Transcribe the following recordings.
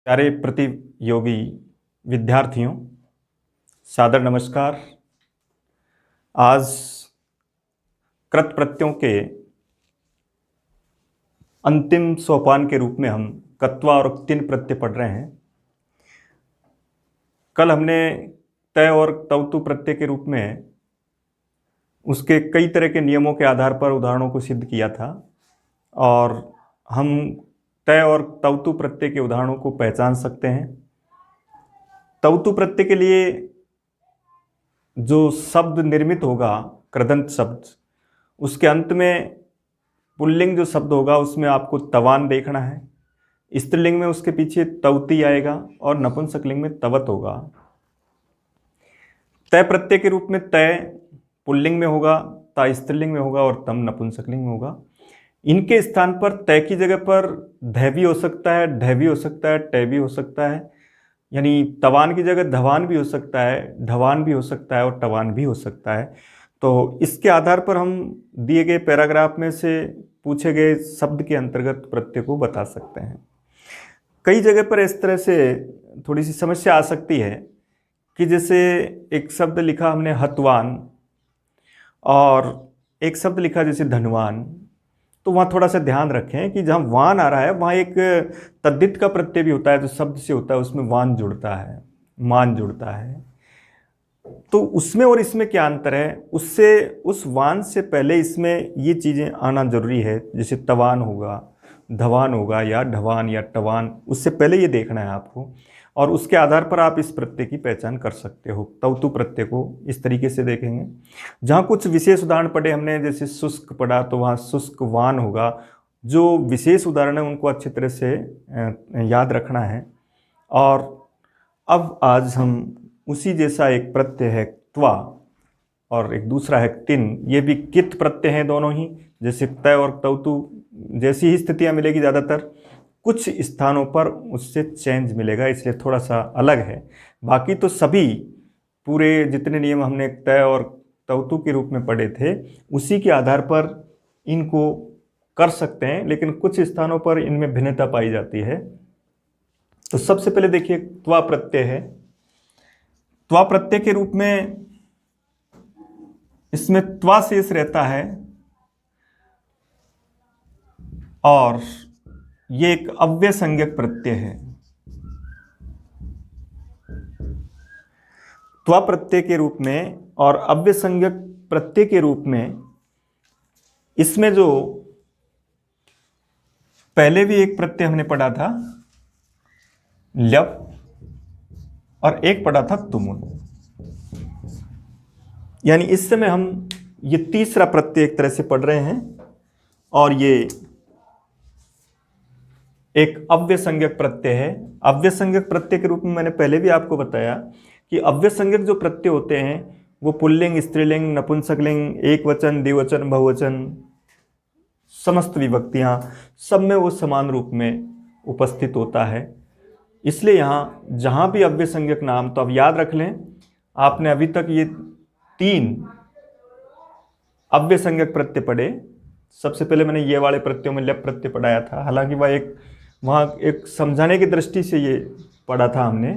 प्यारे प्रतियोगी विद्यार्थियों, सादर नमस्कार। आज कृत प्रत्ययों के अंतिम सोपान के रूप में हम कत्वा और तिन प्रत्यय पढ़ रहे हैं। कल हमने तय और तवतु प्रत्यय के रूप में उसके कई तरह के नियमों के आधार पर उदाहरणों को सिद्ध किया था और हम तय और तवतु प्रत्यय के उदाहरणों को पहचान सकते हैं। तवतु प्रत्यय के लिए जो शब्द निर्मित होगा, कृदंत शब्द, उसके अंत में पुल्लिंग जो शब्द होगा उसमें आपको तवान देखना है। स्त्रीलिंग में उसके पीछे तवती आएगा और नपुंसकलिंग में तवत होगा। तय प्रत्यय के रूप में तय पुल्लिंग में होगा, ता स्त्रीलिंग में होगा और तम नपुंसकलिंग में होगा। इनके स्थान पर तय की जगह पर ध भी हो सकता है, ढ भी हो सकता है, ट भी हो सकता है। यानी तवान की जगह धवान भी हो सकता है, ढवान भी हो सकता है और टवान भी हो सकता है। तो इसके आधार पर हम दिए गए पैराग्राफ में से पूछे गए शब्द के अंतर्गत प्रत्यय को बता सकते हैं। कई जगह पर इस तरह से थोड़ी सी समस्या आ सकती है कि जैसे एक शब्द लिखा हमने हतवान और एक शब्द लिखा जैसे धनवान, तो वहाँ थोड़ा सा ध्यान रखें कि जहाँ वान आ रहा है वहाँ एक तद्धित का प्रत्यय भी होता है, जो शब्द से होता है उसमें वान जुड़ता है, मान जुड़ता है। तो उसमें और इसमें क्या अंतर है, उससे उस वान से पहले इसमें ये चीज़ें आना जरूरी है। जैसे तवान होगा, धवान होगा या ढवान या टवान, उससे पहले ये देखना है आपको और उसके आधार पर आप इस प्रत्यय की पहचान कर सकते हो। तवतु प्रत्यय को इस तरीके से देखेंगे। जहाँ कुछ विशेष उदाहरण पढ़े हमने, जैसे शुष्क पढ़ा तो वहाँ शुष्क वान होगा। जो विशेष उदाहरण है उनको अच्छी तरह से याद रखना है। और अब आज हम उसी जैसा एक प्रत्यय है त्वा और एक दूसरा है तिन। ये भी कित प्रत्यय हैं दोनों ही। जैसे तय और तवतु जैसी ही स्थितियाँ मिलेगी, ज़्यादातर कुछ स्थानों पर उससे चेंज मिलेगा, इसलिए थोड़ा सा अलग है। बाकी तो सभी पूरे जितने नियम हमने तय और तवतु के रूप में पढ़े थे उसी के आधार पर इनको कर सकते हैं, लेकिन कुछ स्थानों पर इनमें भिन्नता पाई जाती है। तो सबसे पहले देखिए त्वा प्रत्यय है। त्वा प्रत्यय के रूप में इसमें त्वा शेष रहता है और ये एक अव्यय संज्ञक प्रत्यय है। त्वा प्रत्यय के रूप में और अव्यय संज्ञक प्रत्यय के रूप में इसमें जो पहले भी एक प्रत्यय हमने पढ़ा था ल्यप और एक पढ़ा था तुमुन, यानी इस समय हम ये तीसरा प्रत्यय एक तरह से पढ़ रहे हैं और ये एक अव्यय संज्ञक प्रत्यय है। अव्यय संज्ञक प्रत्यय के रूप में मैंने पहले भी आपको बताया कि अव्यय संज्ञक जो प्रत्यय होते हैं वो पुल्लिंग, स्त्रीलिंग, नपुंसकलिंग, एक वचन, द्विवचन, बहुवचन, समस्त विभक्तियां सब में वो समान रूप में उपस्थित होता है। इसलिए यहाँ जहाँ भी अव्यय संज्ञक नाम, तो अब याद रख लें, आपने अभी तक ये 3 अव्यय संज्ञक प्रत्यय पढ़े। सबसे पहले मैंने ये वाले प्रत्ययों में लप प्रत्यय पढ़ाया था, हालांकि वहाँ एक समझाने की दृष्टि से ये पढ़ा था हमने।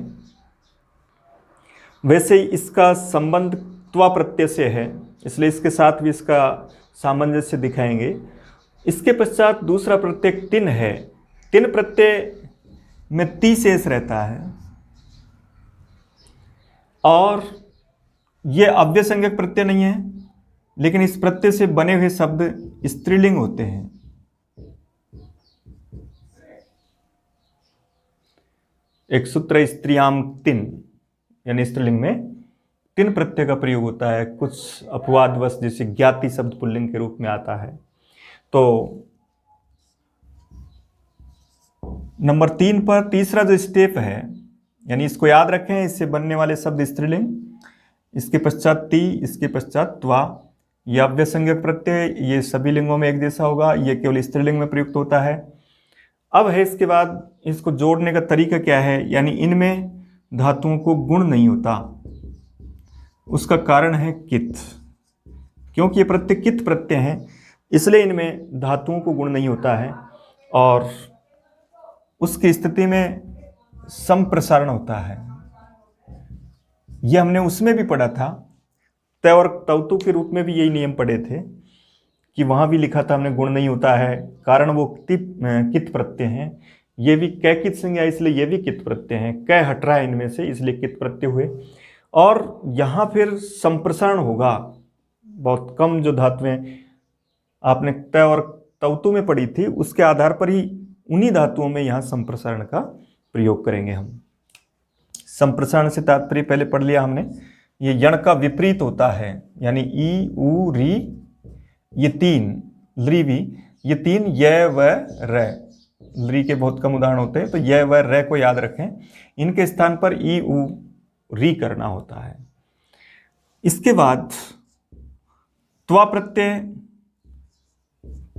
वैसे ही इसका संबंध त्वा प्रत्यय से है, इसलिए इसके साथ भी इसका सामंजस्य दिखाएंगे। इसके पश्चात दूसरा प्रत्यय तिन है। तिन प्रत्यय में ती शेष रहता है और ये अव्यय संज्ञक प्रत्यय नहीं है, लेकिन इस प्रत्यय से बने हुए शब्द स्त्रीलिंग होते हैं। एक सूत्र स्त्रियाम तिन, यानी स्त्रीलिंग में तिन प्रत्यय का प्रयोग होता है। कुछ अपवादवश जैसे ज्ञाति शब्द पुल्लिंग के रूप में आता है। तो नंबर 3 पर तीसरा जो स्टेप है, यानी इसको याद रखें, इससे बनने वाले शब्द स्त्रीलिंग, इसके पश्चात ती, इसके पश्चात त्वा। ये अव्यय संज्ञक प्रत्यय ये सभी लिंगों में एक जैसा होगा, ये केवल स्त्रीलिंग में प्रयुक्त होता है। अब है इसके बाद इसको जोड़ने का तरीका क्या है, यानी इनमें धातुओं को गुण नहीं होता। उसका कारण है कित, क्योंकि ये प्रत्यय कित प्रत्यय हैं, इसलिए इनमें धातुओं को गुण नहीं होता है और उसकी स्थिति में संप्रसारण होता है। यह हमने उसमें भी पढ़ा था, तय और तौतु के रूप में भी यही नियम पढ़े थे कि वहां भी लिखा था हमने गुण नहीं होता है, कारण वो कित प्रत्यय हैं। ये भी कै कित संज्ञा, इसलिए ये भी कित प्रत्यय हैं। कै हट रहा है इनमें से, इसलिए कित प्रत्यय हुए। और यहाँ फिर संप्रसारण होगा। बहुत कम जो धातुएं आपने तय और तौतु में पढ़ी थी, उसके आधार पर ही उन्हीं धातुओं में यहाँ संप्रसारण का प्रयोग करेंगे हम। संप्रसारण से तात्पर्य पहले पढ़ लिया हमने, ये यण का विपरीत होता है, यानी ई उ री, ये तीन, ली भी, ये तीन य व र, ली के बहुत कम उदाहरण होते हैं, तो य व र को याद रखें। इनके स्थान पर ई उ री करना होता है। इसके बाद त्वा प्रत्यय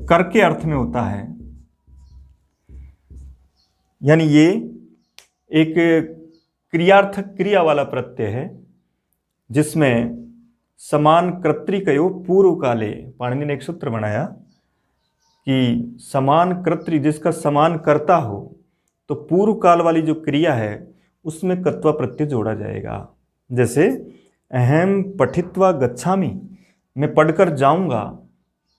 कर के अर्थ में होता है, यानी ये एक क्रियार्थक क्रिया वाला प्रत्यय है, जिसमें समान कर्तृकयो पूर्व काले, पाणिनि ने एक सूत्र बनाया कि समान कर्तृ जिसका समान कर्ता हो, तो पूर्व काल वाली जो क्रिया है उसमें कत्वा प्रत्यय जोड़ा जाएगा। जैसे अहम पठित्वा गच्छामि, मैं पढ़कर जाऊंगा,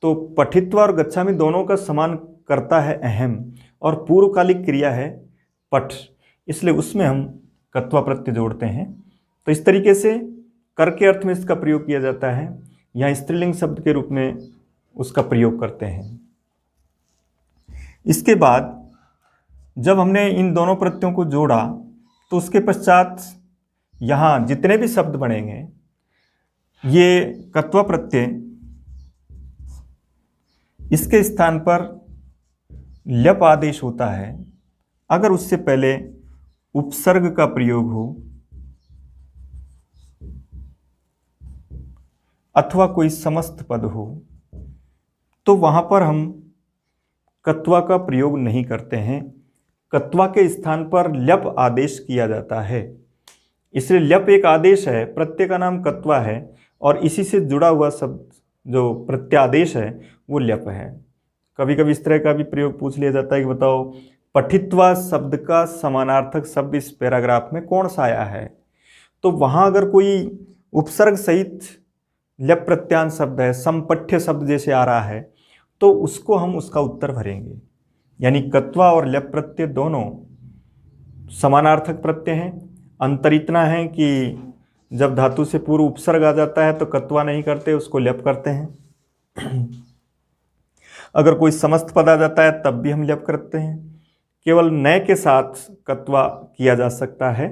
तो पठित्वा और गच्छामि दोनों का समान कर्ता है अहम, और पूर्वकालिक क्रिया है पठ, इसलिए उसमें हम कत्वा प्रत्यय जोड़ते हैं। तो इस तरीके से कर के अर्थ में इसका प्रयोग किया जाता है, यहाँ स्त्रीलिंग शब्द के रूप में उसका प्रयोग करते हैं। इसके बाद जब हमने इन दोनों प्रत्ययों को जोड़ा, तो उसके पश्चात यहाँ जितने भी शब्द बनेंगे, ये कत्वा प्रत्यय इसके स्थान पर ल्यप आदेश होता है अगर उससे पहले उपसर्ग का प्रयोग हो अथवा कोई समस्त पद हो, तो वहां पर हम कत्वा का प्रयोग नहीं करते हैं। कत्वा के स्थान पर ल्यप आदेश किया जाता है। इसलिए ल्यप एक आदेश है, प्रत्यय का नाम कत्वा है, और इसी से जुड़ा हुआ शब्द जो प्रत्यादेश है वो ल्यप है। कभी कभी इस तरह का भी प्रयोग पूछ लिया जाता है कि बताओ पठित्वा शब्द का समानार्थक शब्द इस पैराग्राफ में कौन सा आया है। तो वहाँ अगर कोई उपसर्ग सहित ल्यप प्रत्यांत शब्द है, समपठ्य शब्द जैसे आ रहा है, तो उसको हम उसका उत्तर भरेंगे। यानी कत्वा और ल्यप प्रत्यय दोनों समानार्थक प्रत्यय हैं। अंतर इतना है कि जब धातु से पूर्व उपसर्ग आ जाता है तो कत्वा नहीं करते, उसको ल्यप करते हैं। अगर कोई समस्त पद आ जाता है तब भी हम ल्यप करते हैं। केवल न के साथ कत्वा किया जा सकता है,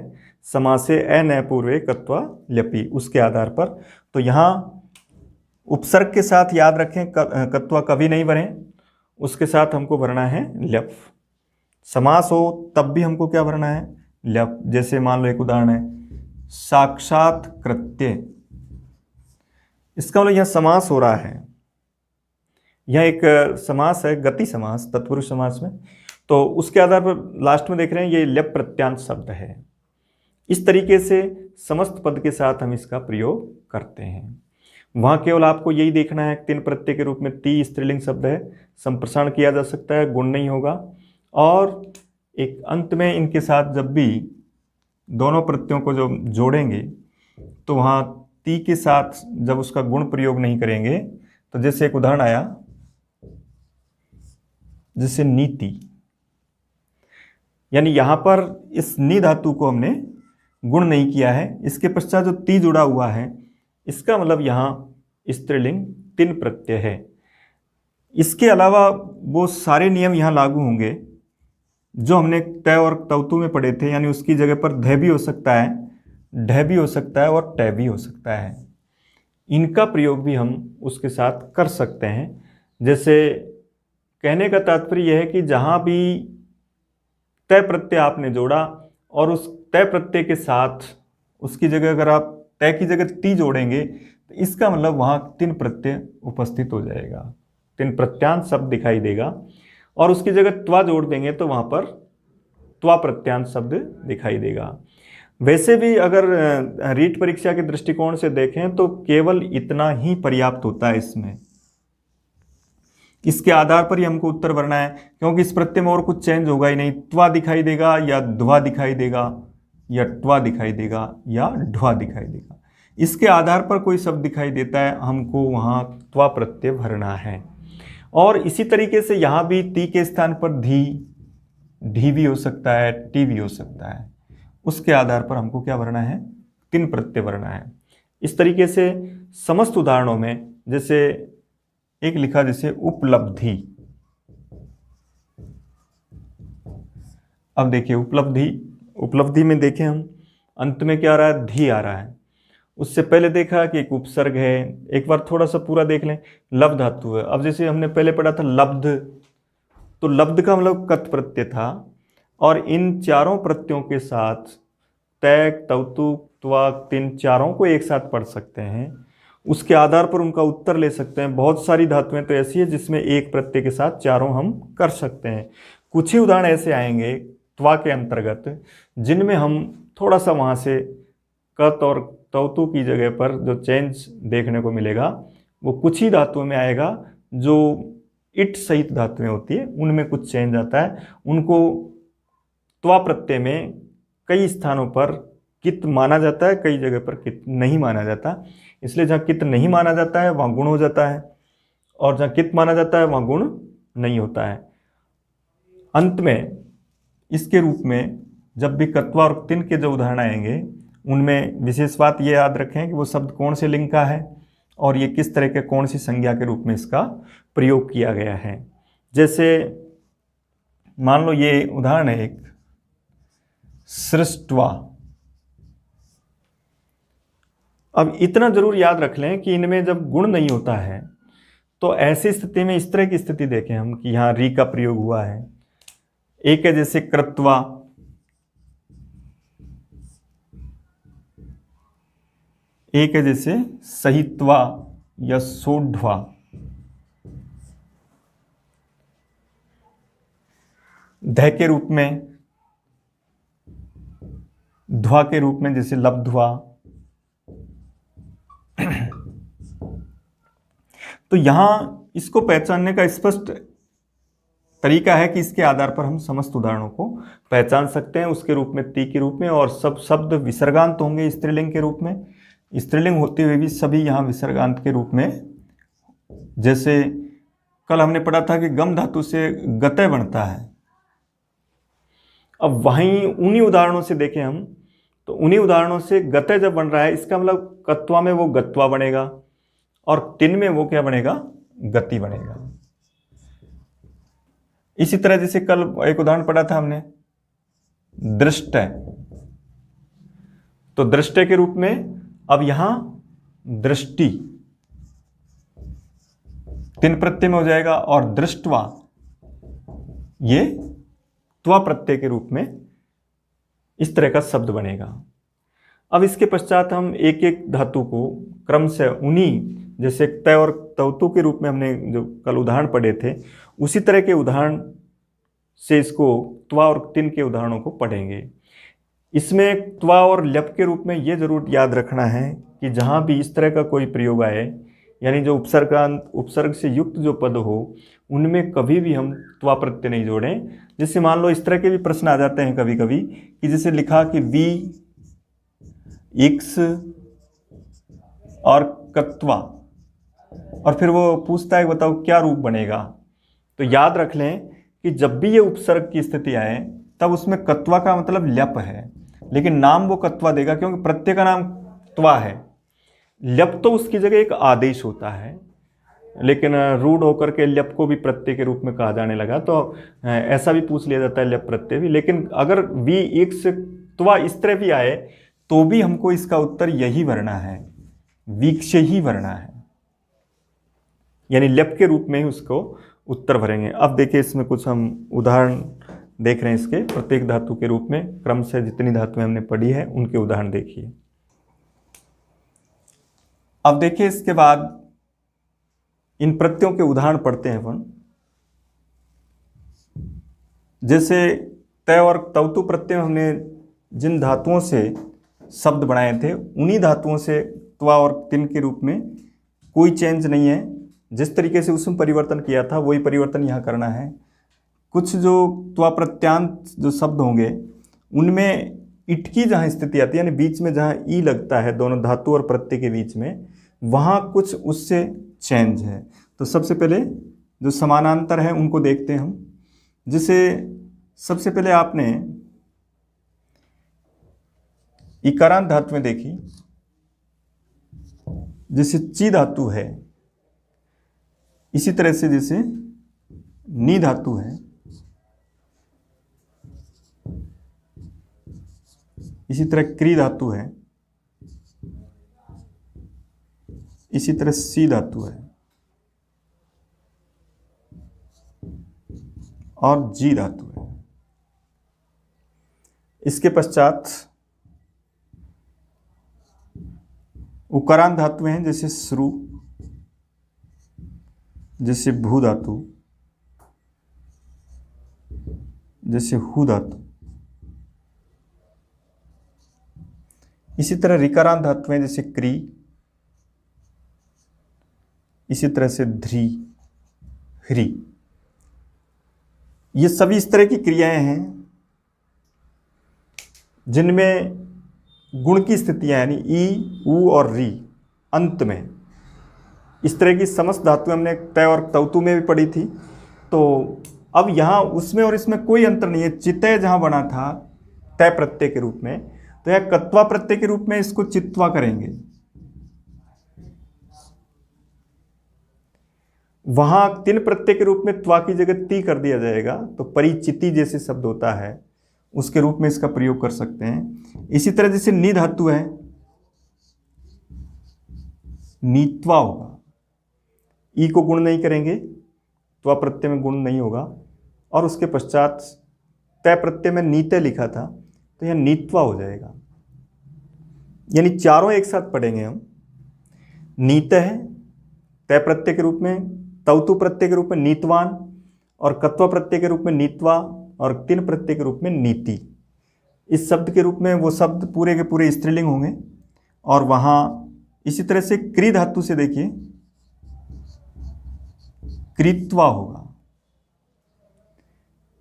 समासे अन पूर्वे कत्वा ल्यपि, उसके आधार पर। तो यहाँ उपसर्ग के साथ याद रखें कत्वा कभी नहीं भरें, उसके साथ हमको भरना है ल्यप। समास हो तब भी हमको क्या भरना है, ल्यप। जैसे मान लो एक उदाहरण है साक्षात कृत्य, इसका मतलब यह समास हो रहा है। यह एक समास है, गति समास, तत्पुरुष समास में, तो उसके आधार पर लास्ट में देख रहे हैं ये ल्यप प्रत्यांत शब्द है। इस तरीके से समस्त पद के साथ हम इसका प्रयोग करते हैं। वहाँ केवल आपको यही देखना है, तीन प्रत्यय के रूप में ती स्त्रीलिंग शब्द है, संप्रसारण किया जा सकता है, गुण नहीं होगा। और एक अंत में इनके साथ जब भी दोनों प्रत्ययों को जो जोड़ेंगे, तो वहाँ ती के साथ जब उसका गुण प्रयोग नहीं करेंगे, तो जैसे एक उदाहरण आया, जैसे नीति, यानी यहाँ पर इस नी धातु को हमने गुण नहीं किया है। इसके पश्चात जो ती जुड़ा हुआ है, इसका मतलब यहाँ स्त्रीलिंग तीन प्रत्यय है। इसके अलावा वो सारे नियम यहाँ लागू होंगे जो हमने तय और तौतु में पढ़े थे, यानी उसकी जगह पर ध भी हो सकता है, ढ भी हो सकता है और ट भी हो सकता है। इनका प्रयोग भी हम उसके साथ कर सकते हैं। जैसे कहने का तात्पर्य यह है कि जहाँ भी तय प्रत्यय आपने जोड़ा और उस तय प्रत्यय के साथ उसकी जगह अगर आप तय की जगह ती जोड़ेंगे, तो इसका मतलब वहाँ तीन प्रत्यय उपस्थित हो जाएगा, तीन प्रत्यांत शब्द दिखाई देगा। और उसकी जगह त्वा जोड़ देंगे तो वहाँ पर त्वा प्रत्यांत शब्द दिखाई देगा। वैसे भी अगर रीट परीक्षा के दृष्टिकोण से देखें तो केवल इतना ही पर्याप्त होता है इसमें। इसके आधार पर ही हमको उत्तर भरना है, क्योंकि इस प्रत्यय में और कुछ चेंज होगा ही नहीं। त्वा दिखाई देगा या ध्वा दिखाई देगा या ट्वा दिखाई देगा या ढ्वा दिखाई देगा। इसके आधार पर कोई शब्द दिखाई देता है, हमको वहाँ त्वा प्रत्यय भरना है। और इसी तरीके से यहाँ भी ती के स्थान पर धी, ढी भी हो सकता है, टी भी हो सकता है। उसके आधार पर हमको क्या भरना है, तिन प्रत्यय भरना है। इस तरीके से समस्त उदाहरणों में, जैसे एक लिखा जैसे उपलब्धि, अब देखिए उपलब्धि में देखें हम अंत में क्या आ रहा है, धी आ रहा है। उससे पहले देखा कि एक उपसर्ग है। एक बार थोड़ा सा पूरा देख लें, लब धातु है। अब जैसे हमने पहले पढ़ा था लब्ध, तो लब्ध का मतलब कत प्रत्यय था, और इन चारों प्रत्ययों के साथ तय, तौतु, त्वा, तिन चारों को एक साथ पढ़ सकते हैं। उसके आधार पर उनका उत्तर ले सकते हैं। बहुत सारी धातुएं तो ऐसी है जिसमें एक प्रत्यय के साथ चारों हम कर सकते हैं। कुछ ही उदाहरण ऐसे आएंगे त्वा के अंतर्गत जिनमें हम थोड़ा सा वहाँ से कत और तौतु की जगह पर जो चेंज देखने को मिलेगा वो कुछ ही धातुओं में आएगा। जो इट सहित धातुएं होती है उनमें कुछ चेंज आता है। उनको त्वा प्रत्यय में कई स्थानों पर कित माना जाता है, कई जगह पर कित नहीं माना जाता। इसलिए जहाँ कित नहीं माना जाता है वहाँ गुण हो जाता है, और जहाँ कित माना जाता है वहाँ गुण नहीं होता है। अंत में इसके रूप में जब भी कत्वा और तिन के जो उदाहरण आएंगे उनमें विशेष बात ये याद रखें कि वो शब्द कौन से लिंग का है और ये किस तरह के कौन सी संज्ञा के रूप में इसका प्रयोग किया गया है। जैसे मान लो ये उदाहरण है एक सृष्ट्वा। अब इतना जरूर याद रख लें कि इनमें जब गुण नहीं होता है तो ऐसी स्थिति में इस तरह की स्थिति देखें हम कि यहाँ री का प्रयोग हुआ है। एक है जैसे कृत्वा, एक है जैसे सहित्वा या सोढ़वा। ध के रूप में, ध्वा के रूप में जैसे लब्ध्वा। तो यहां इसको पहचानने का स्पष्ट तरीका है कि इसके आधार पर हम समस्त उदाहरणों को पहचान सकते हैं उसके रूप में, ती के रूप में, और सब शब्द विसर्गांत होंगे स्त्रीलिंग के रूप में। स्त्रीलिंग होते हुए भी सभी यहाँ विसर्गांत के रूप में। जैसे कल हमने पढ़ा था कि गम धातु से गतय बनता है। अब वहीं उन्हीं उदाहरणों से देखें हम तो उन्हीं उदाहरणों से गतय जब बन रहा है इसका मतलब कत्वा में वो गत्वा बनेगा और तिन में वो क्या बनेगा, गति बनेगा। इसी तरह जैसे कल एक उदाहरण पढ़ा था हमने दृष्टय, तो दृष्टय के रूप में अब यहां दृष्टि तिन प्रत्यय में हो जाएगा और दृष्टवा ये त्वा प्रत्यय के रूप में इस तरह का शब्द बनेगा। अब इसके पश्चात हम एक एक धातु को क्रम से उन्हीं जैसे तय और तौतु के रूप में हमने जो कल उदाहरण पढ़े थे उसी तरह के उदाहरण से इसको त्वा और तिन के उदाहरणों को पढ़ेंगे। इसमें त्वा और ल्यप के रूप में ये जरूर याद रखना है कि जहाँ भी इस तरह का कोई प्रयोग आए, यानी जो उपसर्ग से युक्त जो पद हो उनमें कभी भी हम त्वा प्रत्यय नहीं जोड़ें। जैसे मान लो इस तरह के भी प्रश्न आ जाते हैं कभी कभी कि जैसे लिखा कि वी, इक्स और कत्वा, और फिर वो पूछता है बताओ क्या रूप बनेगा। तो याद रख लें कि जब भी ये उपसर्ग की स्थिति आए तब उसमें कत्वा का मतलब ल्यप है, लेकिन नाम वो कत्वा देगा क्योंकि प्रत्यय का नाम त्वा है। ल्यप तो उसकी जगह एक आदेश होता है, लेकिन रूढ़ होकर के ल्यप को भी प्रत्यय के रूप में कहा जाने लगा, तो ऐसा भी पूछ लिया जाता है ल्यप प्रत्यय भी। लेकिन अगर वी, इक्स, त्वा इस तरह भी आए तो भी हमको इसका उत्तर यही भरना है, वीक्ष ही भरना है, यानी ल्यप के रूप में ही उसको उत्तर भरेंगे। अब देखिए इसमें कुछ हम उदाहरण देख रहे हैं इसके प्रत्येक धातु के रूप में, क्रम से जितनी धातुएं हमने पढ़ी है उनके उदाहरण देखिए। अब देखिए इसके बाद इन प्रत्ययों के उदाहरण पढ़ते हैं अपन। जैसे तय और तौतु प्रत्यय हमने जिन धातुओं से शब्द बनाए थे उन्हीं धातुओं से त्वा और तिन के रूप में कोई चेंज नहीं है। जिस तरीके से उसमें परिवर्तन किया था वही परिवर्तन यहाँ करना है। कुछ जो त्वा प्रत्यांत जो शब्द होंगे उनमें इट की जहाँ स्थिति आती है, यानी बीच में जहाँ ई लगता है दोनों धातु और प्रत्यय के बीच में, वहाँ कुछ उससे चेंज है। तो सबसे पहले जो समानांतर है उनको देखते हैं हम। जिसे सबसे पहले आपने इकारांत धातु में देखी, जैसे ची धातु है, इसी तरह से जैसे नी धातु है, इसी तरह क्री धातु है, इसी तरह सी धातु है और जी धातु है। इसके पश्चात उकारांत धातु हैं, जैसे श्रु, जैसे भू धातु, जैसे हु धातु। इसी तरह ऋकारांत धातु हैं, जैसे क्री, इसी तरह से ध्री, ह्री। ये सभी इस तरह की क्रियाएं हैं जिनमें गुण की स्थितियां यानी ई, उ और री अंत में, इस तरह की समस्त धातुएं हमने तय और तौतु में भी पढ़ी थी। तो अब यहाँ उसमें और इसमें कोई अंतर नहीं है। चितय जहाँ बना था तय प्रत्यय के रूप में, तो यह कत्वा प्रत्यय के रूप में इसको चित्वा करेंगे। वहां तिन प्रत्यय के रूप में त्वा की जगह ती कर दिया जाएगा, तो परिचिति जैसे शब्द होता है उसके रूप में इसका प्रयोग कर सकते हैं। इसी तरह जैसे नी धातु है, नीत्वा होगा, ई को गुण नहीं करेंगे, त्वा प्रत्यय में गुण नहीं होगा। और उसके पश्चात तय प्रत्यय में नीते लिखा था, तो यह नीत्वा हो जाएगा। यानी चारों एक साथ पढ़ेंगे हम। नीत है तय प्रत्यय के रूप में, तौतु प्रत्यय के रूप में नीतवान, और कत्वा प्रत्यय के रूप में नीत्वा, और तिन प्रत्यय के रूप में नीति। इस शब्द के रूप में वो शब्द पूरे के पूरे स्त्रीलिंग होंगे। और वहाँ इसी तरह से क्री धातु से देखिए कृत्वा होगा।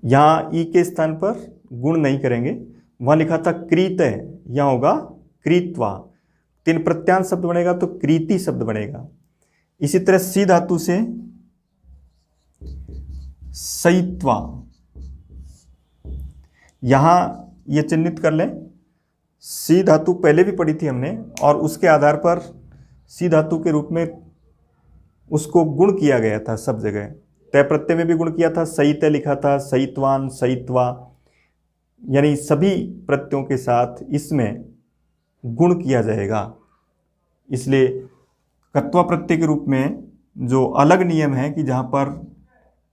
यहाँ ई के स्थान पर गुण नहीं करेंगे, वहाँ लिखा था क्रीत है, यहाँ होगा कृत्वा। तीन प्रत्यांत शब्द बनेगा तो क्रीति शब्द बनेगा। इसी तरह सी धातु से सईत्वा, यहां ये चिन्हित कर लें, सी धातु पहले भी पढ़ी थी हमने, और उसके आधार पर सी धातु के रूप में उसको गुण किया गया था सब जगह। तय प्रत्यय में भी गुण किया था, सईत लिखा था, सईत्वान, सईत्वा, यानी सभी प्रत्ययों के साथ इसमें गुण किया जाएगा। इसलिए कत्वा प्रत्यय के रूप में जो अलग नियम है कि जहाँ पर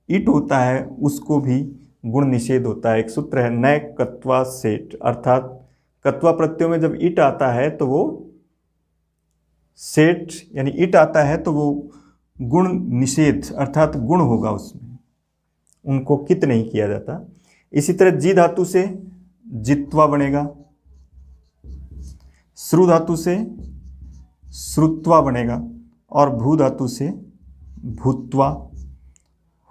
इट होता है उसको भी गुण निषेध होता है। एक सूत्र है न कत्वा सेठ, अर्थात कत्वा प्रत्ययों में जब इट आता है तो वो सेठ यानी इट आता है तो वो गुण निषेध अर्थात गुण होगा उसमें, उनको कित नहीं किया जाता। इसी तरह जी धातु से जित्वा बनेगा, श्रु धातु से श्रुत्वा बनेगा, और भू धातु से भूत्वा,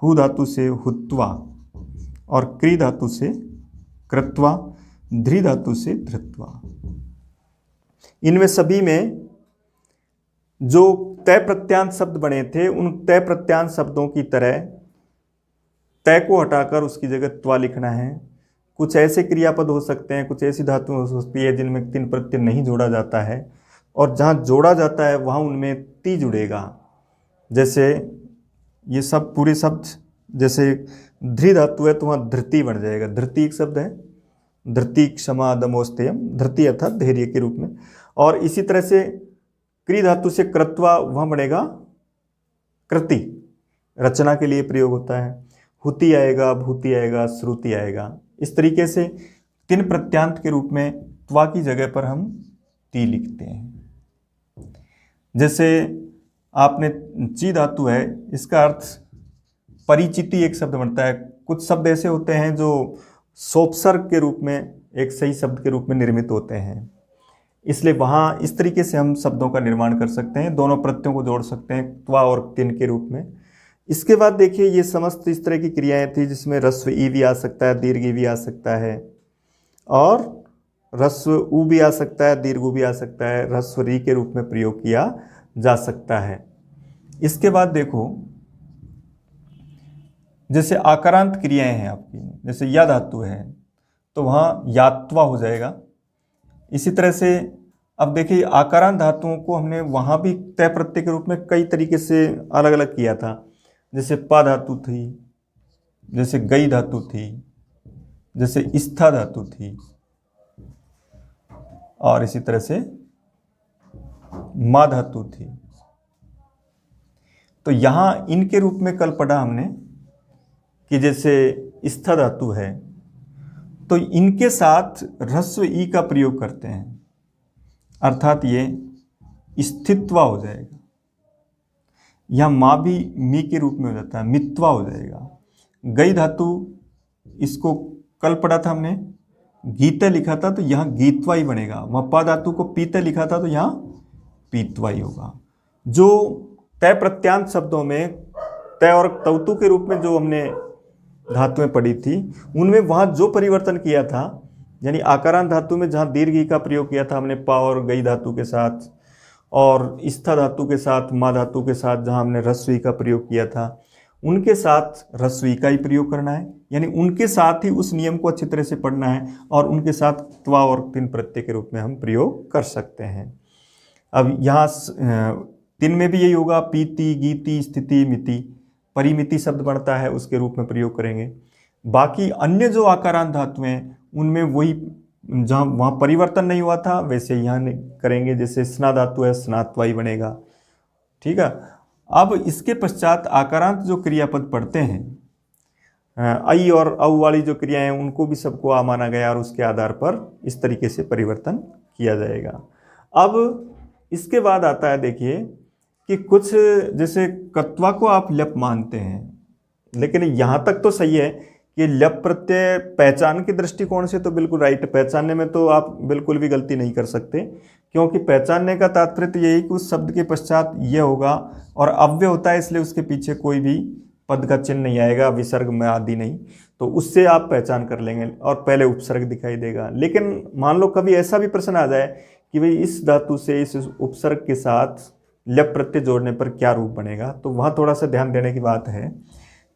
हु धातु से हुत्वा, और क्री धातु से कृत्वा, ध्री धातु से धृत्वा। इनमें सभी में जो तय प्रत्यांत शब्द बने थे उन तय प्रत्यांत शब्दों की तरह तय को हटाकर उसकी जगह त्वा लिखना है। कुछ ऐसे क्रियापद हो सकते हैं, कुछ ऐसी धातु हो सकती है जिनमें तीन प्रत्यय नहीं जोड़ा जाता है, और जहाँ जोड़ा जाता है वहाँ उनमें ती जुड़ेगा। जैसे ये सब पूरे शब्द, जैसे ध्री धातु है तो वहाँ धृति बन जाएगा। धृति एक शब्द है, धृति क्षमा दमोस्तेयम, धृति अर्थात धैर्य के रूप में। और इसी तरह से क्री धातु से कृत्वा, वहाँ बनेगा कृति, रचना के लिए प्रयोग होता है। हुति आएगा, भूति आएगा, श्रुति आएगा। इस तरीके से तीन प्रत्यांत के रूप में त्वा की जगह पर हम ती लिखते हैं। जैसे आपने ची धातु है, इसका अर्थ परिचिति एक शब्द बनता है। कुछ शब्द ऐसे होते हैं जो सोपसर्ग के रूप में एक सही शब्द के रूप में निर्मित होते हैं। इसलिए वहाँ इस तरीके से हम शब्दों का निर्माण कर सकते हैं, दोनों प्रत्ययों को जोड़ सकते हैं त्वा और तिन के रूप में। इसके बाद देखिए ये समस्त इस तरह की क्रियाएं थी जिसमें ह्रस्व ई भी आ सकता है, दीर्घ ई भी आ सकता है, और ह्रस्व उ भी आ सकता है, दीर्घ उ भी आ सकता है, ह्रस्व री के रूप में प्रयोग किया जा सकता है। इसके बाद देखो जैसे आकारांत क्रियाएं हैं आपकी, जैसे या धातु है तो वहाँ यात्वा हो जाएगा। इसी तरह से अब देखिए आकारांत धातुओं को हमने वहाँ भी तय प्रत्यय के रूप में कई तरीके से अलग अलग किया था। जैसे पा धातु थी, जैसे गई धातु थी, जैसे स्था धातु थी, और इसी तरह से मा धातु थी। तो यहां इनके रूप में कल पढ़ा हमने कि जैसे स्था धातु है तो इनके साथ ह्रस्व ई का प्रयोग करते हैं, अर्थात ये स्थित्वा हो जाएगा। यहां मा भी मी के रूप में हो जाता है, मित्वा हो जाएगा। गई धातु इसको कल पढ़ा था हमने, गीते लिखा था तो यहाँ गीतवा ही बनेगा। वपा धातु को पीते लिखा था तो यहाँ पीतवा ही होगा। जो तय प्रत्यांत शब्दों में तय और तौतु के रूप में जो हमने धातुएं पढ़ी थी उनमें वहाँ जो परिवर्तन किया था, यानी आकारांत धातु में जहाँ दीर्घ ई का प्रयोग किया था हमने पा और गई धातु के साथ, और स्था धातु के साथ मा धातु के साथ जहाँ हमने ह्रस्व ई का प्रयोग किया था, उनके साथ ह्रस्व ई का ही प्रयोग करना है। यानी उनके साथ ही उस नियम को अच्छी तरह से पढ़ना है और उनके साथ त्वा और तिन प्रत्यय के रूप में हम प्रयोग कर सकते हैं। अब यहाँ तिन में भी यही होगा, पीति, गीति, स्थिति, मिति, परिमिति शब्द बनता है उसके रूप में प्रयोग करेंगे। बाकी अन्य जो आकारांत धातुएं उनमें वही जहाँ वहाँ परिवर्तन नहीं हुआ था वैसे यहाँ करेंगे। जैसे स्ना धातु है, स्नात्वा ही बनेगा। ठीक है। अब इसके पश्चात आकारांत जो क्रियापद पढ़ते हैं, आई और औ वाली जो क्रियाएं हैं उनको भी सबको आ माना गया और उसके आधार पर इस तरीके से परिवर्तन किया जाएगा। अब इसके बाद आता है देखिए कि कुछ जैसे कत्वा को आप लप मानते हैं, लेकिन यहाँ तक तो सही है कि लप प्रत्यय पहचान के दृष्टिकोण से तो बिल्कुल राइट है। पहचानने में तो आप बिल्कुल भी गलती नहीं कर सकते, क्योंकि पहचानने का तात्पर्य तो यही कि उस शब्द के पश्चात ये होगा और अव्यय होता है, इसलिए उसके पीछे कोई भी पद का चिन्ह नहीं आएगा, विसर्ग में आदि नहीं, तो उससे आप पहचान कर लेंगे और पहले उपसर्ग दिखाई देगा। लेकिन मान लो कभी ऐसा भी प्रश्न आ जाए कि भाई इस धातु से इस उपसर्ग के साथ लप प्रत्यय जोड़ने पर क्या रूप बनेगा, तो वहाँ थोड़ा सा ध्यान देने की बात है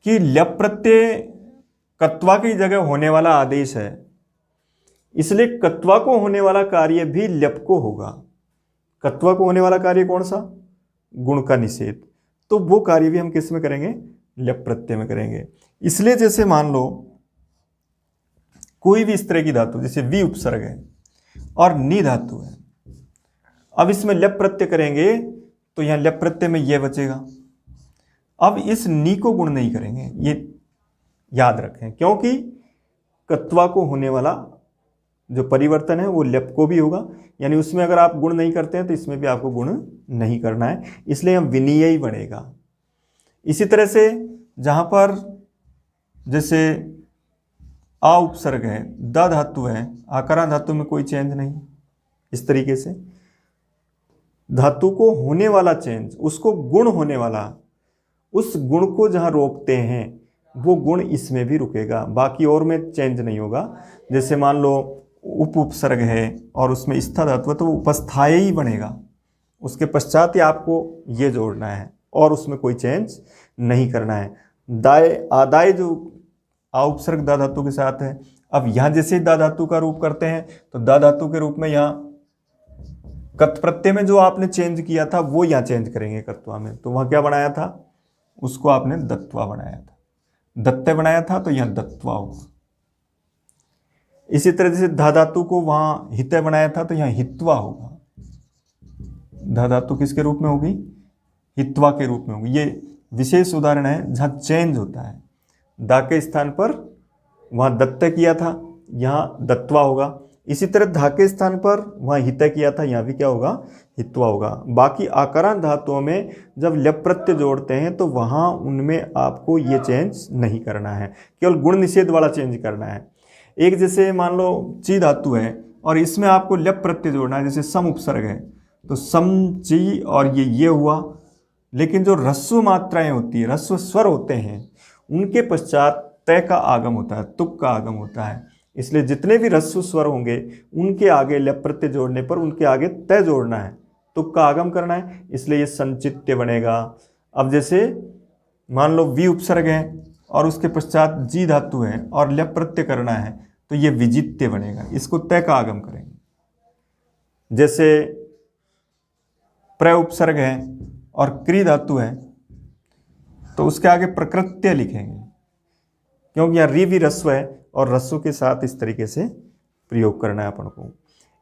कि लप प्रत्यय कत्वा की जगह होने वाला आदेश है, इसलिए कत्वा को होने वाला कार्य भी लप को होगा। कत्वा को होने वाला कार्य कौन सा? गुण का निषेध। तो वो कार्य भी हम किस में करेंगे? लप प्रत्यय में करेंगे। इसलिए जैसे मान लो कोई भी इस तरह की धातु, जैसे वी उपसर्ग है और नी धातु है, अब इसमें लप प्रत्यय करेंगे तो यहां लप प्रत्यय में यह बचेगा। अब इस नी को गुण नहीं करेंगे, ये याद रखें, क्योंकि कत्वा को होने वाला जो परिवर्तन है वो लप को भी होगा, यानी उसमें अगर आप गुण नहीं करते हैं तो इसमें भी आपको गुण नहीं करना है, इसलिए हम विनीय ही बनेगा। इसी तरह से जहां पर जैसे आ उपसर्ग है, द धातु है, आकारांत धातु में कोई चेंज नहीं, इस तरीके से धातु को होने वाला चेंज, उसको गुण होने वाला, उस गुण को जहां रोकते हैं वो गुण इसमें भी रुकेगा, बाकी और में चेंज नहीं होगा। जैसे मान लो उप उपसर्ग है और उसमें स्था धातु है तो वो उपस्थाय ही बनेगा, उसके पश्चात ही आपको ये जोड़ना है और उसमें कोई चेंज नहीं करना है। दाय आदाय जो आ उपसर्ग दा धातु के साथ है, अब यहाँ जैसे दा धातु का रूप करते हैं तो दा धातु के रूप में यहाँ कत प्रत्यय में जो आपने चेंज किया था वो यहाँ चेंज करेंगे कत्वा में, तो वहाँ क्या बनाया था? उसको आपने दत्वा बनाया था, दत्ते बनाया था तो यहाँ दत्वा होगा। इसी तरह से धा धातु को वहाँ हितय बनाया था तो यहाँ हित्वा होगा। धा धातु किसके रूप में होगी? हित्वा के रूप में होगी। ये विशेष उदाहरण है जहाँ चेंज होता है, दा के स्थान पर वहाँ दत्ते किया था, यहाँ दत्वा होगा। इसी तरह धा के स्थान पर वहाँ हितय किया था, यहाँ भी क्या होगा? हित्वा होगा। बाकी आकारांत धातुओं में जब लप प्रत्यय जोड़ते हैं तो वहाँ उनमें आपको ये चेंज नहीं करना है, केवल गुण निषेध वाला चेंज करना है। एक जैसे मान लो ची धातु है, और इसमें आपको ल्यप प्रत्यय जोड़ना है, जैसे सम उपसर्ग है तो सम ची और ये हुआ। लेकिन जो ह्रस्व मात्राएं होती है, ह्रस्व स्वर होते हैं, उनके पश्चात तय का आगम होता है, तुक का आगम होता है। इसलिए जितने भी ह्रस्व स्वर होंगे उनके आगे ल्यप प्रत्यय जोड़ने पर उनके आगे तय जोड़ना है, तुक का आगम करना है, इसलिए ये संचित्य बनेगा। अब जैसे मान लो वी उपसर्ग है और उसके पश्चात जी धातु है और ल्यप प्रत्यय करना है तो ये विजित्य बनेगा, इसको तय का आगम करेंगे। जैसे प्र उपसर्ग है और क्री धातु है तो उसके आगे प्रकृत्य लिखेंगे, क्योंकि यहाँ री भी ह्रस्व है और ह्रस्व के साथ इस तरीके से प्रयोग करना है अपन को।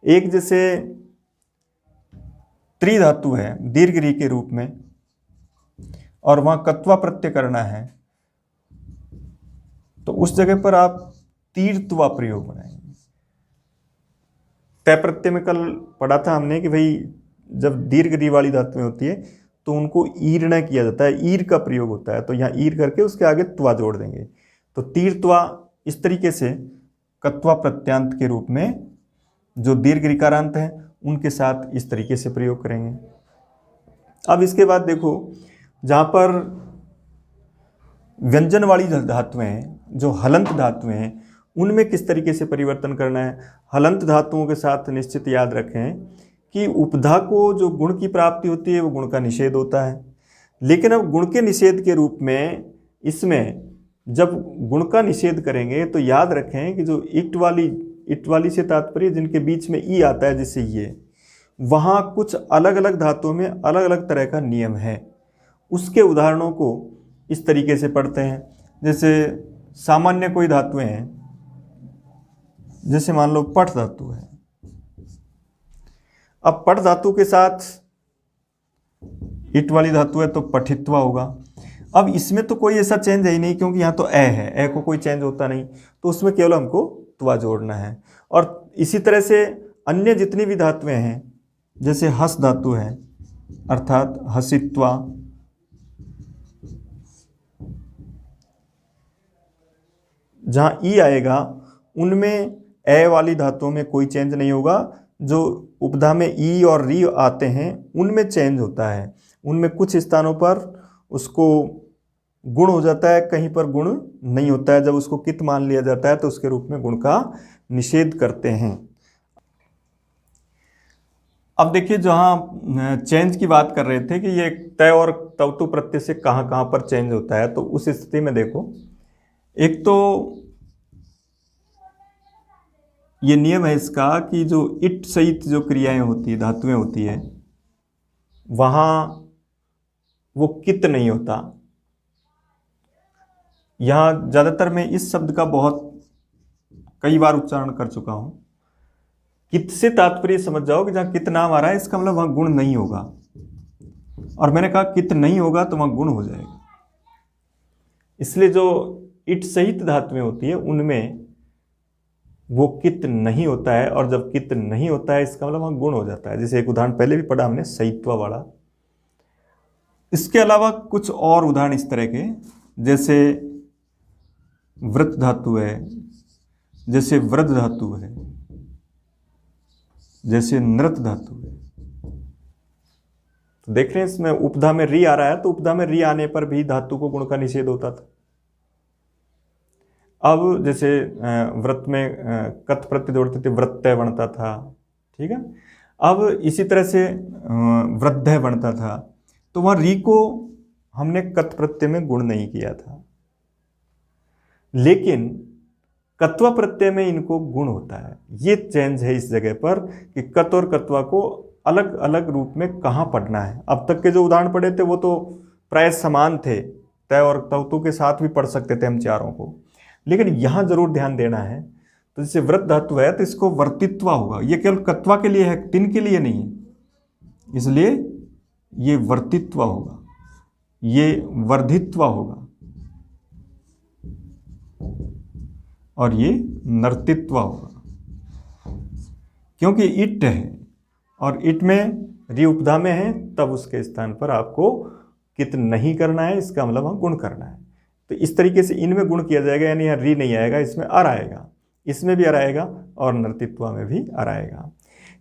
एक जैसे त्रि धातु है दीर्घ री के रूप में और वहां कत्वा प्रत्यय करना है तो उस जगह पर आप तीर्थवा प्रयोग बनाएंगे। तय प्रत्यय में कल पढ़ा था हमने कि भाई जब दीर्घ री वाली धातुएं होती है तो उनको ईर्ण किया जाता है, ईर का प्रयोग होता है, तो यहाँ ईर करके उसके आगे त्वा जोड़ देंगे। तो तीर्थवा इस तरीके से कत्वा प्रत्यांत के रूप में जो दीर्घ ऋकारांत है उनके साथ इस तरीके से प्रयोग करेंगे। अब इसके बाद देखो जहाँ पर व्यंजन वाली धातुएं हैं, जो हलंत धातुएं हैं, उनमें किस तरीके से परिवर्तन करना है। हलंत धातुओं के साथ निश्चित याद रखें कि उपधा को जो गुण की प्राप्ति होती है वो गुण का निषेध होता है। लेकिन अब गुण के निषेध के रूप में इसमें जब गुण का निषेध करेंगे तो याद रखें कि जो इट वाली से तात्पर्य जिनके बीच में ई आता है, जैसे ये, वहाँ कुछ अलग अलग धातुओं में अलग अलग तरह का नियम है। उसके उदाहरणों को इस तरीके से पढ़ते हैं। जैसे सामान्य कोई धातुएं हैं, जैसे मान लो पठ धातु है। अब पठ धातु के साथ इट वाली धातु है तो पठित्वा होगा। अब इसमें तो कोई ऐसा चेंज है ही नहीं, क्योंकि यहाँ तो ए है, ए को कोई चेंज होता नहीं, तो उसमें केवल हमको त्वा जोड़ना है। और इसी तरह से अन्य जितनी भी धातुएं हैं, जैसे हस धातु है अर्थात हसित्वा, जहाँ ई आएगा उनमें ए वाली धातुओं में कोई चेंज नहीं होगा। जो उपधा में ई और री आते हैं उनमें चेंज होता है, उनमें कुछ स्थानों पर उसको गुण हो जाता है, कहीं पर गुण नहीं होता है। जब उसको कित मान लिया जाता है तो उसके रूप में गुण का निषेध करते हैं। अब देखिए जहाँ चेंज की बात कर रहे थे कि ये तय और तवतु प्रत्यय से कहाँ कहाँ पर चेंज होता है, तो उस स्थिति में देखो, एक तो ये नियम है इसका कि जो इट सहित जो क्रियाएं होती है, धातुएं होती है, वहाँ वो कित नहीं होता। यहाँ ज़्यादातर मैं इस शब्द का बहुत कई बार उच्चारण कर चुका हूँ। कित से तात्पर्य समझ जाओ कि जहाँ कित नाम आ रहा है इसका मतलब वहाँ गुण नहीं होगा, और मैंने कहा कित नहीं होगा तो वहाँ गुण हो जाएगा। इसलिए जो इट सहित धातुएं होती है उनमें वो कित नहीं होता है, और जब कित नहीं होता है इसका मतलब वहाँ गुण हो जाता है। जैसे एक उदाहरण पहले भी पढ़ा हमने सहित्वा वाला। इसके अलावा कुछ और उदाहरण इस तरह के, जैसे व्रत धातु है, जैसे व्रत धातु है, जैसे नृत धातु है। तो देख रहे हैं इसमें उपधा में री आ रहा है, तो उपधा में री आने पर भी धातु को गुण का निषेध होता था। अब जैसे व्रत में कत प्रत्यय जोड़ते थे, व्रत्यय बनता था, ठीक है। अब इसी तरह से वृद्धय बनता था, तो वहाँ री को हमने कत प्रत्यय में गुण नहीं किया था, लेकिन कत्वा प्रत्यय में इनको गुण होता है। ये चेंज है इस जगह पर कि कत और कत्वा को अलग अलग रूप में कहाँ पढ़ना है। अब तक के जो उदाहरण पढ़े थे वो तो प्राय समान थे, तय और तवतु के साथ भी पढ़ सकते थे हम चारों को, लेकिन यहाँ जरूर ध्यान देना है। तो जैसे व्रत धातु है तो इसको वर्तित्वा होगा, ये केवल कत्वा के लिए है, तिन के लिए नहीं है, इसलिए ये वर्तित्वा होगा, ये वर्धित्वा होगा, और ये नर्तित्वा होगा। क्योंकि इट है और इट में री उपधा में है, तब उसके स्थान पर आपको कित नहीं करना है, इसका मतलब हम गुण करना है। तो इस तरीके से इनमें गुण किया जाएगा, यानी यहाँ री नहीं आएगा, इसमें अर आएगा। इसमें भी अराएगा और नर्तित्वा में भी अराएगा।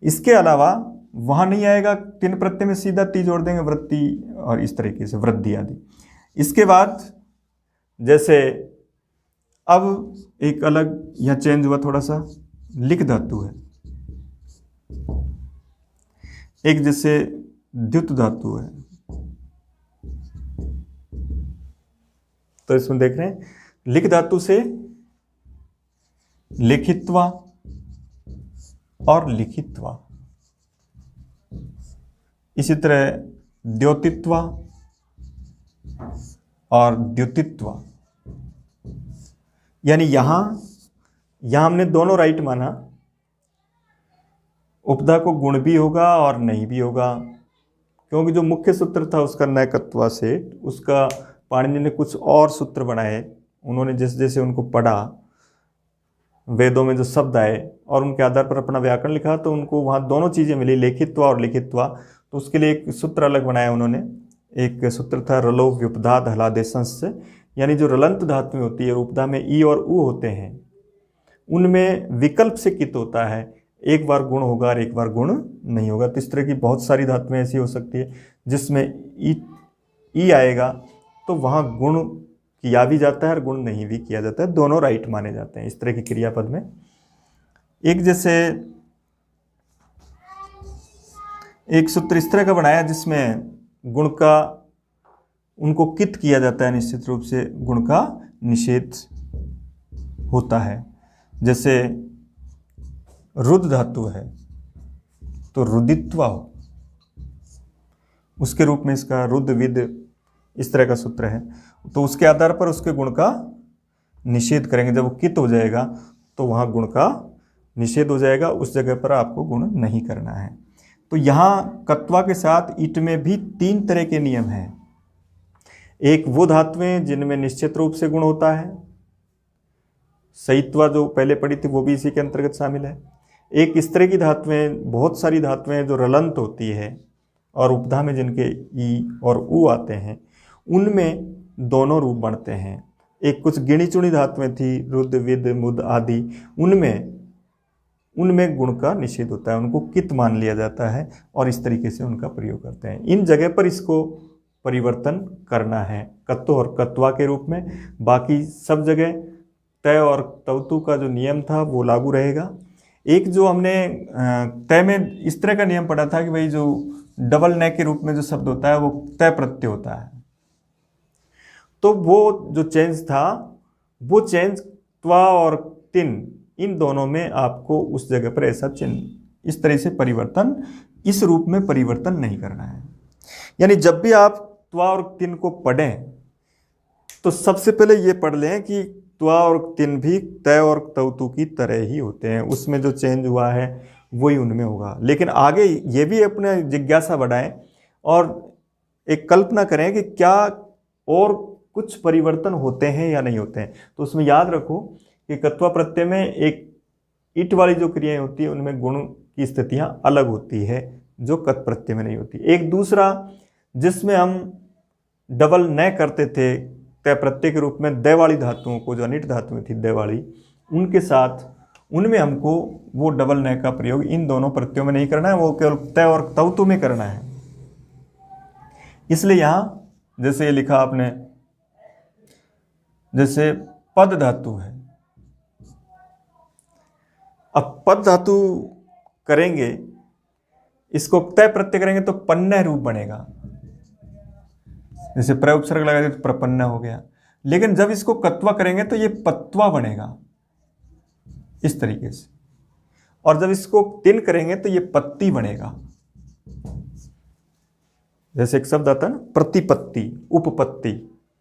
इसके अलावा वहाँ नहीं आएगा, तिन प्रत्यय में सीधा ती जोड़ देंगे, वृत्ति और इस तरीके से वृद्धि आदि। इसके बाद जैसे अब एक अलग यह चेंज हुआ थोड़ा सा, लिख धातु है, एक जैसे द्युत धातु है, तो इसमें देख रहे हैं लिख धातु से लिखित्वा और लिखित्वा, इसी तरह द्योतित्वा और द्युतित्वा। यानी यहां हमने दोनों राइट माना, उपधा को गुण भी होगा और नहीं भी होगा, क्योंकि जो मुख्य सूत्र था उसका नैकत्वा से, उसका पाणिनि ने कुछ और सूत्र बनाए। उन्होंने जैसे जैसे उनको पढ़ा, वेदों में जो शब्द आए और उनके आधार पर अपना व्याकरण लिखा, तो उनको वहाँ दोनों चीज़ें मिली, लेखित्वा और लिखित्वा। तो उसके लिए एक सूत्र अलग बनाया उन्होंने। एक सूत्र था रलो व्युपधाद हलादेशंस, यानी जो रलंत धातुएं होती है, उपधा में ई और उ होते हैं, उनमें विकल्प से कित होता है, एक बार गुण होगा और एक बार गुण नहीं होगा। तो इस तरह की बहुत सारी धातुएं ऐसी हो सकती है जिसमें ई आएगा तो वहाँ गुण किया भी जाता है और गुण नहीं भी किया जाता है, दोनों राइट माने जाते हैं इस तरह के क्रियापद में। एक जैसे एक सूत्र इस तरह का बनाया जिसमें गुण का उनको कित किया जाता है, निश्चित रूप से गुण का निषेध होता है। जैसे रुद धातु है तो रुदित्वा हो, उसके रूप में इसका रुद विद इस तरह का सूत्र है, तो उसके आधार पर उसके गुण का निषेध करेंगे। जब वो कित हो जाएगा तो वहाँ गुण का निषेध हो जाएगा, उस जगह पर आपको गुण नहीं करना है। तो यहाँ कत्वा के साथ ईट में भी 3 तरह के नियम हैं। एक वो धातुएं जिनमें निश्चित रूप से गुण होता है, सईत्वा जो पहले पढ़ी थी वो भी इसी के अंतर्गत शामिल है। एक इस तरह की धातुएं, बहुत सारी धातुएं जो रलंत होती है और उपधा में जिनके ई और उ आते हैं, उनमें दोनों रूप बनते हैं। एक कुछ गिनी चुनी धातुएं थी, रुद विद मुद आदि, उनमें गुण का निषेध होता है, उनको कित मान लिया जाता है और इस तरीके से उनका प्रयोग करते हैं। इन जगह पर इसको परिवर्तन करना है कत्तो और कत्वा के रूप में। बाकी सब जगह तय और तवतु का जो नियम था वो लागू रहेगा। एक जो हमने तय में इस तरह का नियम पढ़ा था कि भाई जो डबल न के रूप में जो शब्द होता है वो तय प्रत्यय होता है, तो वो जो चेंज था वो चेंज त्वा और तिन, इन दोनों में आपको उस जगह पर ऐसा चिन्ह इस तरह से परिवर्तन, इस रूप में परिवर्तन नहीं करना है। यानी जब भी आप त्वा और तिन को पढ़ें तो सबसे पहले ये पढ़ लें कि त्वा और तिन भी तय और तवतु की तरह ही होते हैं, उसमें जो चेंज हुआ है वही उनमें होगा। लेकिन आगे ये भी अपने जिज्ञासा बढ़ाएं और एक कल्पना करें कि क्या और कुछ परिवर्तन होते हैं या नहीं होते हैं। तो उसमें याद रखो कि कत्वा प्रत्यय में एक ईट वाली जो क्रियाएं होती है उनमें गुण की स्थितियां अलग होती है जो कत प्रत्यय में नहीं होती। एक दूसरा जिसमें हम डबल न करते थे तय प्रत्यय के रूप में, दय वाली धातुओं को, जो अनिट धातुएं थी दय वाली, उनके साथ उनमें हमको वो डबल न का प्रयोग इन दोनों प्रत्ययों में नहीं करना है, वो केवल तय और तवतु में करना है। इसलिए यहाँ जैसे ये लिखा आपने, जैसे पद धातु है, अब पद धातु करेंगे, इसको तय प्रत्यय करेंगे तो पन्ना रूप बनेगा, जैसे प्र उपसर्ग लगा दिया तो प्रपन्न हो गया। लेकिन जब इसको कत्वा करेंगे तो ये पत्वा बनेगा इस तरीके से, और जब इसको तिन करेंगे तो ये पत्ती बनेगा। जैसे एक शब्द आता है ना प्रतिपत्ति, उपपत्ति,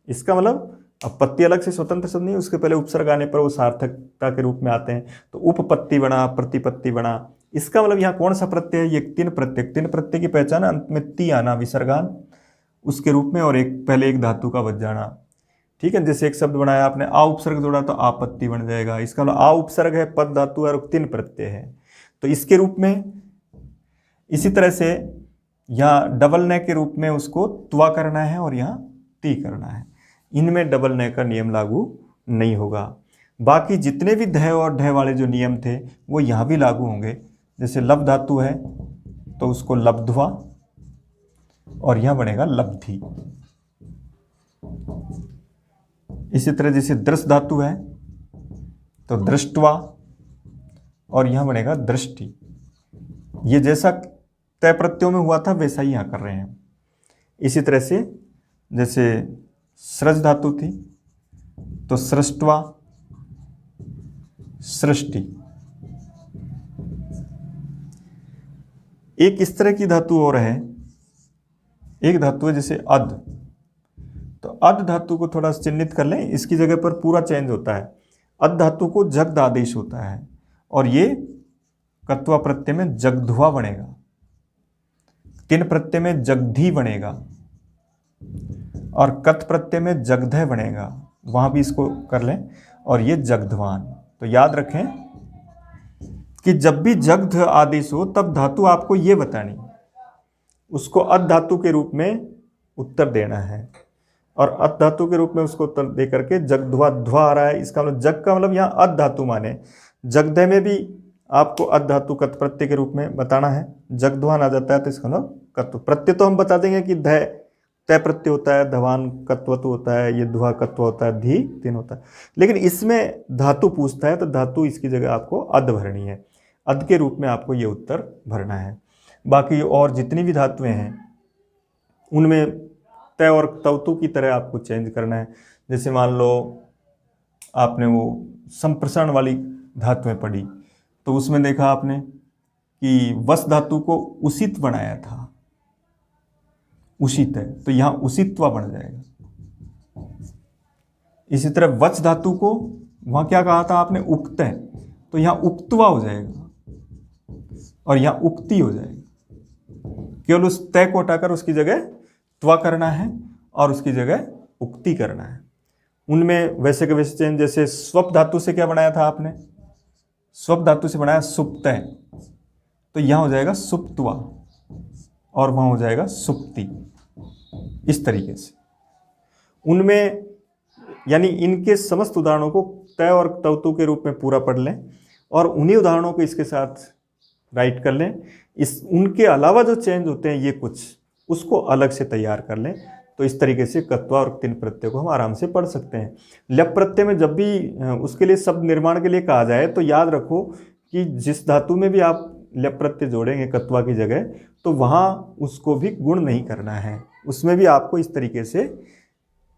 इसका मतलब अब पत्ती अलग से स्वतंत्र शब्द नहीं, उसके पहले उपसर्ग आने पर वो सार्थकता के रूप में आते हैं, तो उपपत्ति बना, प्रतिपत्ति बना। इसका मतलब यहाँ कौन सा प्रत्यय है, ये तिन प्रत्यय। तिन प्रत्यय की पहचान अंत में ती आना विसर्गान उसके रूप में, और एक पहले एक धातु का बच जाना। ठीक है, जैसे एक शब्द बनाया आपने, आ उपसर्ग जोड़ा तो आपत्ति बन जाएगा। इसका मतलब आ उपसर्ग है, पद धातु है और तिन प्रत्यय है, तो इसके रूप में। इसी तरह से यहाँ डबल न के रूप में उसको त्वा करना है और यहाँ ती करना है, इनमें डबल न का नियम लागू नहीं होगा। बाकी जितने भी ध और ढ वाले जो नियम थे वो यहाँ भी लागू होंगे। जैसे लब धातु है तो उसको लब्ध्वा, और यहाँ बनेगा लब्धि। इसी तरह जैसे दृश्य धातु है तो दृष्टवा, और यहाँ बनेगा दृष्टि। ये जैसा तय प्रत्ययों में हुआ था वैसा ही यहाँ कर रहे हैं। इसी तरह से जैसे सृज धातु थी तो सृष्टवा, सृष्टि। एक इस तरह की धातु और है, एक धातु है जैसे अध, तो अध धातु को थोड़ा चिन्हित कर लें, इसकी जगह पर पूरा चेंज होता है। अध धातु को जग्द आदेश होता है और ये कत्वा प्रत्यय में जगधुआ बनेगा, तिन प्रत्यय में जगधी बनेगा और कत प्रत्यय में जगधय बनेगा, वहां भी इसको कर लें, और ये जगधवान। तो याद रखें कि जब भी जग्ध आदेश हो तब धातु आपको ये बतानी, उसको अध धातु के रूप में उत्तर देना है, और अध धातु के रूप में उसको उत्तर दे करके जगधुआ, ध्वा आ रहा है, इसका मतलब जग का मतलब यहाँ अध धातु माने। जगधय में भी आपको अध धातु कत प्रत्यय के रूप में बताना है, जगध्वान आ जाता है तो इसका मतलब कत्व प्रत्यय तो हम बता देंगे कि ध तय प्रत्यय होता है, धवान कत्वतु होता है, ये ध्वा कत्व होता है, धी तीन होता है। लेकिन इसमें धातु पूछता है तो धातु इसकी जगह आपको अध भरनी है, अध के रूप में आपको ये उत्तर भरना है। बाकी और जितनी भी धातुएं हैं उनमें तय और तवतु की तरह आपको चेंज करना है। जैसे मान लो आपने वो संप्रसारण वाली धातुएं पढ़ी तो उसमें देखा आपने कि वस धातु को उसित बनाया था, उषित है तो यहाँ उषित्वा बन जाएगा। इसी तरह वच धातु को वहां क्या कहा था आपने, उक्त है, तो यहाँ उक्तवा हो जाएगा और यहाँ उक्ति हो जाएगा। केवल उस तय को हटाकर उसकी जगह त्वा करना है और उसकी जगह उक्ति करना है। उनमें वैसे के वैसे चेंज, जैसे स्वप धातु से क्या बनाया था आपने, स्वप धातु से बनाया सुप्तय, तो यहाँ हो जाएगा सुप्तवा और वहां हो जाएगा सुप्ति। इस तरीके से उनमें यानी इनके समस्त उदाहरणों को तय और तवतु के रूप में पूरा पढ़ लें और उन्हीं उदाहरणों को इसके साथ राइट कर लें। इस उनके अलावा जो चेंज होते हैं ये कुछ, उसको अलग से तैयार कर लें। तो इस तरीके से कत्वा और तिन प्रत्यय को हम आराम से पढ़ सकते हैं। लप प्रत्यय में जब भी उसके लिए शब्द निर्माण के लिए कहा जाए तो याद रखो कि जिस धातु में भी आप लप प्रत्यय जोड़ेंगे कत्वा की जगह, तो वहाँ उसको भी गुण नहीं करना है, उसमें भी आपको इस तरीके से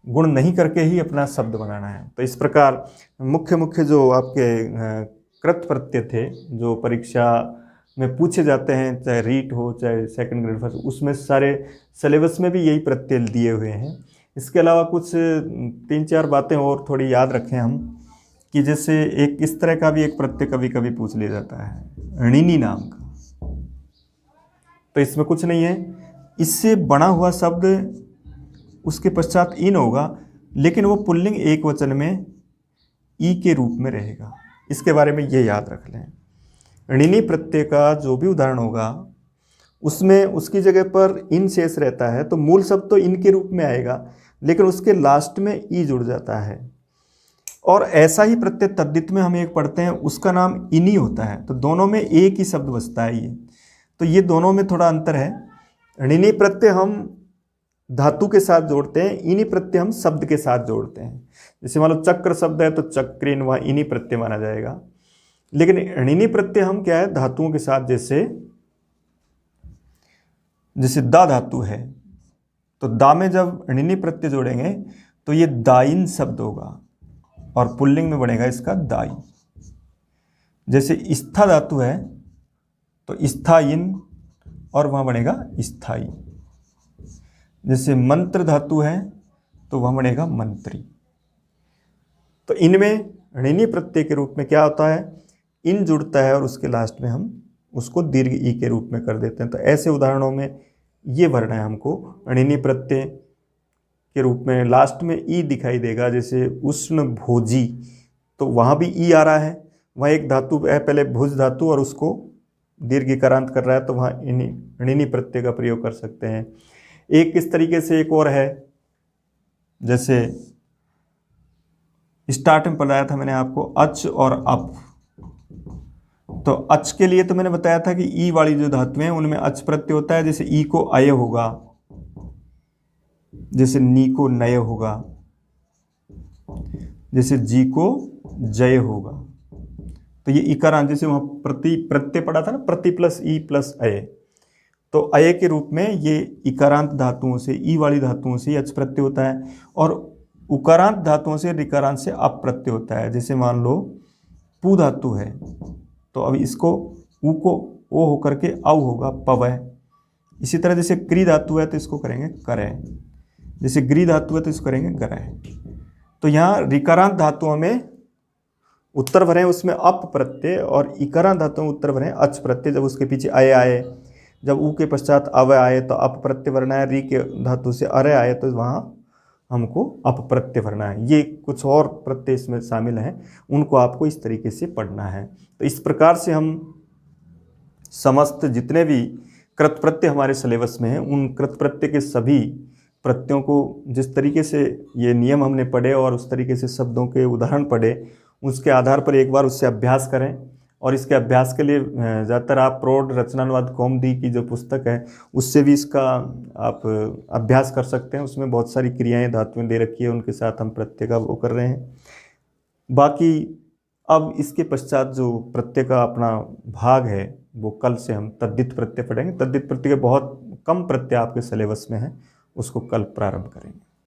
गुण नहीं करके ही अपना शब्द बनाना है। तो इस प्रकार मुख्य मुख्य जो आपके कृत प्रत्यय थे जो परीक्षा में पूछे जाते हैं, चाहे रीट हो चाहे सेकंड ग्रेड फर्स्ट, उसमें सारे सिलेबस में भी यही प्रत्यय दिए हुए हैं। इसके अलावा कुछ 3-4 बातें और थोड़ी याद रखें हम, कि जैसे एक इस तरह का भी एक प्रत्यय कभी कभी पूछ लिया जाता है ऋणी नाम का, तो इसमें कुछ नहीं है, इससे बना हुआ शब्द उसके पश्चात इन होगा, लेकिन वो पुल्लिंग एक वचन में ई के रूप में रहेगा। इसके बारे में ये याद रख लें। ऋणी प्रत्यय का जो भी उदाहरण होगा उसमें उसकी जगह पर इन शेष रहता है, तो मूल शब्द तो इन के रूप में आएगा, लेकिन उसके लास्ट में ई जुड़ जाता है। और ऐसा ही प्रत्यय तद्धित में हम एक पढ़ते हैं, उसका नाम इनी होता है, तो दोनों में एक ही शब्द बचता है ये। तो ये दोनों में थोड़ा अंतर है। ऋणी प्रत्यय हम धातु के साथ जोड़ते हैं, इनी प्रत्यय हम शब्द के साथ जोड़ते हैं। जैसे मान लो चक्र शब्द है तो चक्रिन, वहाँ इनी प्रत्यय माना जाएगा। लेकिन ऋणी प्रत्यय हम क्या है, धातुओं के साथ, जैसे दा धातु है तो दा में जब ऋणी प्रत्यय जोड़ेंगे तो ये दाइन शब्द होगा और पुल्लिंग में बनेगा इसका दाई। जैसे स्था धातु है तो स्थाइन और वहाँ बनेगा स्थाई। जैसे मंत्र धातु है तो वहाँ बनेगा मंत्री। तो इनमें ऋणी प्रत्यय के रूप में क्या होता है, इन जुड़ता है और उसके लास्ट में हम उसको दीर्घ ई के रूप में कर देते हैं। तो ऐसे उदाहरणों में ये भरना है हमको, ऋणी प्रत्यय के रूप में लास्ट में ई दिखाई देगा। जैसे उष्ण भोजी, तो वहाँ भी ई आ रहा है, वहाँ एक धातु है पहले भुज धातु और उसको दीर्घिकारांत कर रहा है, तो वहाँ ऋणी प्रत्यय का प्रयोग कर सकते हैं। एक इस तरीके से एक और है, जैसे स्टार्ट में पढ़ाया था मैंने आपको अच और अप। तो अच के लिए तो मैंने बताया था कि ई वाली जो धातुएं हैं उनमें अच प्रत्यय होता है, जैसे ई को अय होगा, जैसे नी को नय होगा, जैसे जी को जय होगा। तो ये इकारांत, जैसे वहां प्रत्यय पढ़ा था ना, प्रति प्लस ई प्लस अय, तो अय के रूप में ये इकारांत धातुओं से, ई वाली धातुओं से अच प्रत्यय होता है, और उकारांत धातुओं से ऋकारांत से अप प्रत्यय होता है। जैसे मान लो पू धातु है, तो अब इसको ऊ को ओ होकर के औ होगा पवय। इसी तरह जैसे क्री धातु है तो इसको करेंगे करय, जैसे ग्री धातु है तो इसको करेंगे गरय। तो यहाँ ऋकारांत धातुओं में उत्तर भरें उसमें अप प्रत्यय, और इकारांत धातुओं में उत्तर भरें अच प्रत्यय। जब उसके पीछे अय आए, जब ऊ के पश्चात अवय आए तो अप प्रत्यय भरना है, री के धातु से अरे आए तो वहाँ हमको अप प्रत्यय भरना है। ये कुछ और प्रत्यय इसमें शामिल हैं, उनको आपको इस तरीके से पढ़ना है। तो इस प्रकार से हम समस्त जितने भी कृत प्रत्यय हमारे सिलेबस में हैं, उन कृत प्रत्यय के सभी प्रत्ययों को जिस तरीके से ये नियम हमने पढ़े और उस तरीके से शब्दों के उदाहरण पढ़े, उसके आधार पर एक बार उससे अभ्यास करें। और इसके अभ्यास के लिए ज़्यादातर आप प्रौढ़ रचनानुवाद कौमुदी की जो पुस्तक है उससे भी इसका आप अभ्यास कर सकते हैं। उसमें बहुत सारी क्रियाएं धातुएं दे रखी है, उनके साथ हम प्रत्यय का वो कर रहे हैं। बाकी अब इसके पश्चात जो प्रत्यय का अपना भाग है वो कल से हम तद्धित प्रत्यय पढ़ेंगे। तद्धित प्रत्यय के बहुत कम प्रत्यय आपके सिलेबस में है, उसको कल प्रारंभ करेंगे।